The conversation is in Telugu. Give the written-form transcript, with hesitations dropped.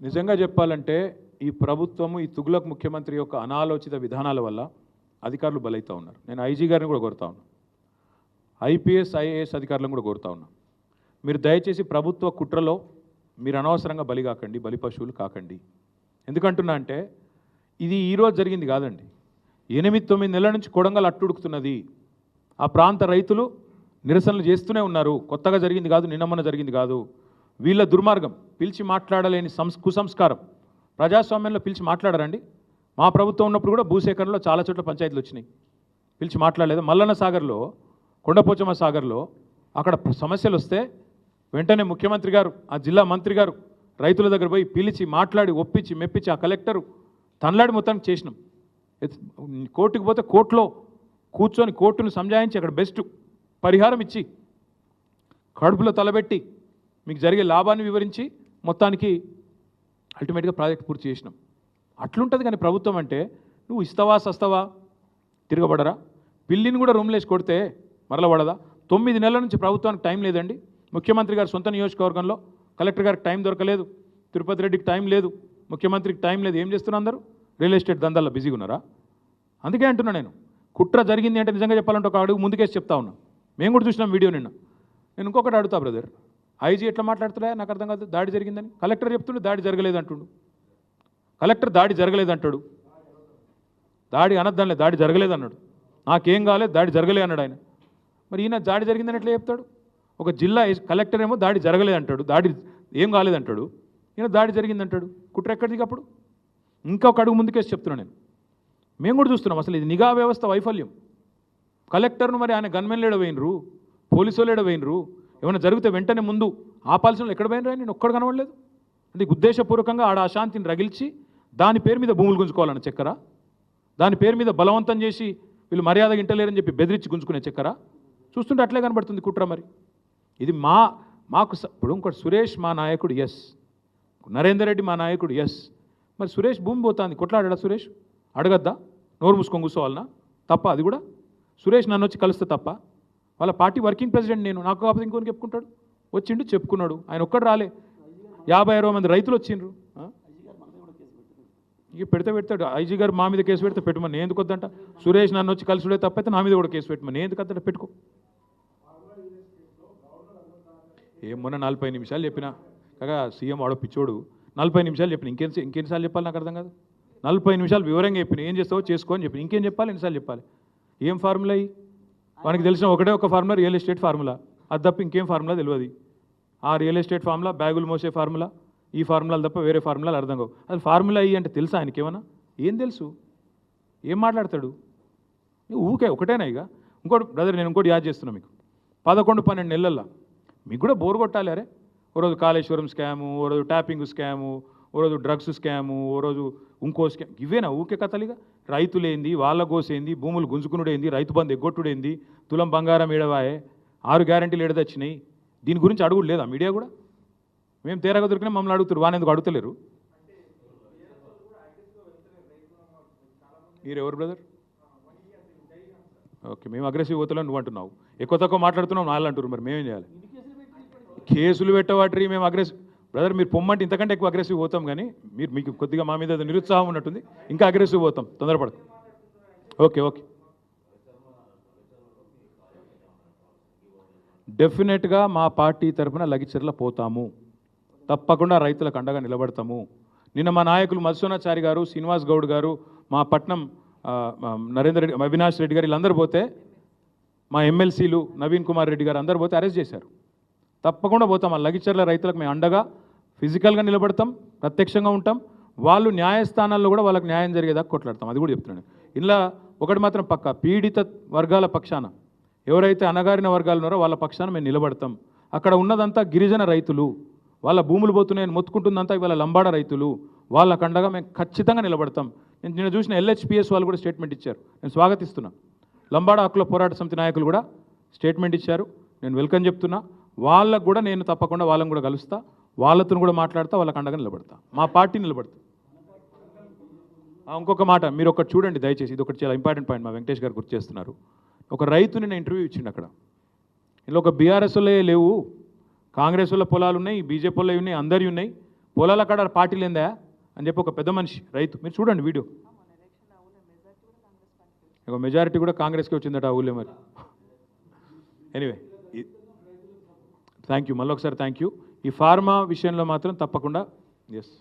నిజంగా చెప్పాలంటే ఈ ప్రభుత్వము ఈ తుగ్లక్ ముఖ్యమంత్రి యొక్క అనాలోచిత విధానాల వల్ల అధికారులు బలైతా ఉన్నారు. నేను ఐజీ గారిని కూడా కోరుతా ఉన్నా, ఐపీఎస్ ఐఏఎస్ అధికారులను కూడా కోరుతా ఉన్నా, మీరు దయచేసి ప్రభుత్వ కుట్రలో మీరు అనవసరంగా బలి కాకండి, బలి పశువులు కాకండి. ఎందుకంటున్నా అంటే ఇది ఈరోజు జరిగింది కాదండి, 8-9 నెలల నుంచి కొడంగల్ అట్టుడుకుతున్నది. ఆ ప్రాంత రైతులు నిరసనలు చేస్తూనే ఉన్నారు. కొత్తగా జరిగింది కాదు, నిన్న మొన్న జరిగింది కాదు. వీళ్ళ దుర్మార్గం, పిలిచి మాట్లాడలేని కుసంస్కారం. ప్రజాస్వామ్యంలో పిలిచి మాట్లాడరండి. మా ప్రభుత్వం ఉన్నప్పుడు కూడా భూసేకరణలో చాలా చోట్ల పంచాయతీలు వచ్చినాయి, పిలిచి మాట్లాడలేదు. మల్లన్న సాగర్లో, కొండపోచమ్మ సాగర్లో అక్కడ సమస్యలు వస్తే వెంటనే ముఖ్యమంత్రి గారు, ఆ జిల్లా మంత్రి గారు రైతుల దగ్గర పోయి పిలిచి మాట్లాడి ఒప్పించి మెప్పించి ఆ కలెక్టరు తనలాడి మొత్తానికి చేసినాం. కోర్టుకు పోతే కోర్టులో కూర్చొని కోర్టును సంజాయించి అక్కడ బెస్ట్ పరిహారం ఇచ్చి కడుపులో తలబెట్టి మీకు జరిగే లాభాన్ని వివరించి మొత్తానికి అల్టిమేట్గా ప్రాజెక్ట్ పూర్తి చేసినాం. అట్లుంటుంది. కానీ ప్రభుత్వం అంటే నువ్వు ఇస్తావా సస్తావా, తిరగబడరా? పిల్లిని కూడా రూమ్లేసి కొడితే మరల పడదా? 9 నెలల నుంచి ప్రభుత్వానికి టైం లేదండి. ముఖ్యమంత్రి గారు సొంత నియోజకవర్గంలో కలెక్టర్ గారికి టైం దొరకలేదు, తిరుపతి రెడ్డికి టైం లేదు, ముఖ్యమంత్రికి టైం లేదు. ఏం చేస్తున్నారు అందరూ? రియల్ ఎస్టేట్ దందాల్లో బిజీగా ఉన్నారా? అందుకే అంటున్నా నేను, కుట్ర జరిగింది అంటే నిజంగా చెప్పాలంటే ఒక అడుగు ముందుకేసి చెప్తా ఉన్నా. మేము కూడా చూసినాం వీడియో నిన్న. నేను ఇంకొకటి అడుగుతా బ్రదర్, ఐజీ ఎట్లా మాట్లాడుతున్నా నాకు అర్థం కాదు. దాడి జరిగిందని కలెక్టర్ చెప్తుండే, దాడి జరగలేదు అంటుండు. కలెక్టర్ దాడి జరగలేదు అంటాడు, దాడి అనద్దానిలే, దాడి జరగలేదు అన్నాడు. నాకేం కాలేదు, దాడి జరగలేదు అన్నాడు ఆయన. మరి ఈయన దాడి జరిగిందని ఎట్లా చెప్తాడు? ఒక జిల్లా కలెక్టర్ ఏమో దాడి జరగలేదు అంటాడు, దాడి ఏం కాలేదంటాడు. ఈయన దాడి జరిగిందంటాడు. కుట్ర ఎక్కడిది అప్పుడు? ఇంకొక అడుగు ముందుకేసి చెప్తున్నా నేను. మేము కూడా చూస్తున్నాం అసలు ఇది నిఘా వ్యవస్థ వైఫల్యం. కలెక్టర్ను మరి ఆయన గన్మెన్లు ఎడవేయినరు, పోలీసు వాళ్ళు ఎడవేయినరు. ఏమైనా జరిగితే వెంటనే ముందు ఆపాల్సిన ఎక్కడ పోయినరా? నేను ఒక్కడు కనబడలేదు. అంటే ఉద్దేశపూర్వకంగా ఆడ అశాంతిని రగిల్చి దాని పేరు మీద భూములు గుంజుకోవాలన్న చక్కర, దాని పేరు మీద బలవంతం చేసి వీళ్ళు మర్యాద ఇంటలేరని చెప్పి బెదిరించి గుంజుకునే చక్కర చూస్తుంటే అట్లే కనబడుతుంది కుట్ర. మరి ఇది మాకు ఇప్పుడు ఇంకోటి సురేష్ మా నాయకుడు, ఎస్. నరేందర్ రెడ్డి మా నాయకుడు, ఎస్. మరి సురేష్ భూమి పోతుంది, కొట్లాడా సురేష్? అడగద్దా? నోరు మూసుకొని కూర్చోవాలన్నా? తప్ప అది కూడా? సురేష్ నన్ను వచ్చి కలిస్తే తప్ప? వాళ్ళ పార్టీ వర్కింగ్ ప్రెసిడెంట్ నేను, నాకు కాకపోతే ఇంకోని చెప్పుకుంటాడు. వచ్చిండు చెప్పుకున్నాడు, ఆయన ఒక్కడు రాలే. 50-60 మంది రైతులు వచ్చిండ్రు. ఇక పెడతాడు ఐజీ గారు, మా మీద కేసు పెడితే పెట్టమని. నేను ఎందుకు వద్దంట? సురేష్ నన్ను వచ్చి కలిసిడే తప్పైతే నా మీద కూడా కేసు పెట్టమని. నేను ఎందుకు వద్దంట? పెట్టుకో. ఏమన్నా 40 నిమిషాలు చెప్పినా కాగా సీఎం వాడో పిచ్చోడు, 40 నిమిషాలు చెప్పిన. ఇంకెన్నిసార్లు చెప్పాలి నాకు అర్థం కాదు. 40 నిమిషాలు వివరంగా చెప్పిన, ఏం చేస్తావో చేసుకో అని చెప్పి. ఇంకేం చెప్పాలి? ఎన్నిసార్లు చెప్పాలి? ఏం ఫార్ములా అయ్యి? మనకి తెలిసిన ఒకటే ఒక ఫార్ములా, రియల్ ఎస్టేట్ ఫార్ములా. అది తప్ప ఇంకేం ఫార్ములా తెలియదు. ఆ రియల్ ఎస్టేట్ ఫార్ములా, బ్యాగులు మోసే ఫార్ములా, ఈ ఫార్ములాలు తప్ప వేరే ఫార్ములాలు అర్థం కావు. అది ఫార్ములా అయ్యి అంటే తెలుసా ఆయనకి? ఏమన్నా ఏం తెలుసు? ఏం మాట్లాడతాడు? ఊకే ఒకటేనా? ఇక ఇంకోటి బ్రదర్, నేను ఇంకోటి యాద్ చేస్తున్నా మీకు. 11-12 నెలల్లో మీకు కూడా బోర్ కొట్టాలి. అరే ఓ రోజు కాళేశ్వరం స్కాము, ఓ రోజు ట్యాపింగ్ స్కాము, ఓ రోజు డ్రగ్స్ స్కాము, ఓ రోజు ఇంకో స్కామ్. ఇవేనా ఊకే కథలిగా? రైతులేంది, వాళ్ళ గోసేంది, భూములు గుంజుకునుడేంది, రైతు బంధు ఎగ్గొట్టుడేంది, తులం బంగారం ఏడవాయే, 6 గ్యారంటీలు ఏడదొచ్చినాయి. దీని గురించి అడుగుడు లేదా మీడియా కూడా? మేము తేరగా దొరికినా మమ్మల్ని అడుగుతారు, వాని ఎందుకు అడుగుతలేరు? మీరు ఎవరు బ్రదర్? ఓకే, మేము అగ్రెసివ్ పోతలేం నువ్వు అంటున్నావు, ఎక్కువ తక్కువ మాట్లాడుతున్నావు నాళ్ళు అంటారు. మరి మేమేం చేయాలి? కేసులు పెట్టవాటి మేము అగ్రెసివ్ బ్రదర్. మీరు పొమ్మంటే ఇంతకంటే ఎక్కువ అగ్రెసివ్ పోతాం, కానీ మీకు కొద్దిగా మా మీద నిరుత్సాహం ఉన్నట్టుంది, ఇంకా అగ్రెసివ్ పోతాం, తొందరపడతాం. ఓకే డెఫినెట్గా మా పార్టీ తరఫున లగిచెర్ల పోతాము, తప్పకుండా రైతులకు అండగా నిలబడతాము. నిన్న మా నాయకులు మధుసూనాచారి గారు, శ్రీనివాస్ గౌడ్ గారు, మా పట్నం నరేందర్ రెడ్డి, అవినాష్ రెడ్డి గారు, వీళ్ళందరూ పోతే, మా ఎమ్మెల్సీలు నవీన్ కుమార్ రెడ్డి గారు అందరూ పోతే అరెస్ట్ చేశారు. తప్పకుండా పోతాం. ఆ లగిచెర్ల రైతులకు మేము అండగా ఫిజికల్గా నిలబడతాం, ప్రత్యక్షంగా ఉంటాం. వాళ్ళు న్యాయస్థానాల్లో కూడా వాళ్ళకి న్యాయం జరిగేదాకా కొట్లాడతాం. అది కూడా చెప్తున్నాను. ఇలా ఒకటి మాత్రం పక్క, పీడిత వర్గాల పక్షాన, ఎవరైతే అణగారిన వర్గాలు ఉన్నారో వాళ్ళ పక్షాన మేము నిలబడతాం. అక్కడ ఉన్నదంతా గిరిజన రైతులు, వాళ్ళ భూములు పోతున్నాయని మొత్తుకుంటుందంతా ఇవాళ లంబాడ రైతులు, వాళ్ళకు అండగా మేము ఖచ్చితంగా నిలబడతాం. నేను చూసిన LHPS వాళ్ళు కూడా స్టేట్మెంట్ ఇచ్చారు, నేను స్వాగతిస్తున్నా. లంబాడ హక్కుల పోరాట సమితి నాయకులు కూడా స్టేట్మెంట్ ఇచ్చారు, నేను వెల్కమ్ చెప్తున్నా. వాళ్ళకు కూడా నేను తప్పకుండా వాళ్ళని కూడా కలుస్తా, వాళ్ళతో కూడా మాట్లాడతా, వాళ్ళకి అండగా నిలబడతా, మా పార్టీ నిలబడతా. ఇంకొక మాట మీరు ఒకటి చూడండి దయచేసి, ఇది ఒకటి చాలా ఇంపార్టెంట్ పాయింట్ మా వెంకటేష్ గారు గుర్తు చేస్తున్నారు. ఒక రైతుని నేను ఇంటర్వ్యూ ఇచ్చిండు అక్కడ. ఇందులో ఒక BRS వాళ్ళే లేవు, కాంగ్రెస్ వాళ్ళ పొలాలు ఉన్నాయి, బీజేపీ వాళ్ళవి ఉన్నాయి, అందరివి ఉన్నాయి. పొలాల కాడ పార్టీలు ఏందా అని చెప్పి ఒక పెద్ద మనిషి రైతు, మీరు చూడండి వీడియో. ఇక మెజారిటీ కూడా కాంగ్రెస్కి వచ్చిందట ఆ ఊళ్ళో మరి. ఎనీవే థ్యాంక్ యూ, మళ్ళీ ఒకసారి థ్యాంక్ యూ. ఈ ఫార్మా విషయంలో మాత్రం తప్పకుండా ఎస్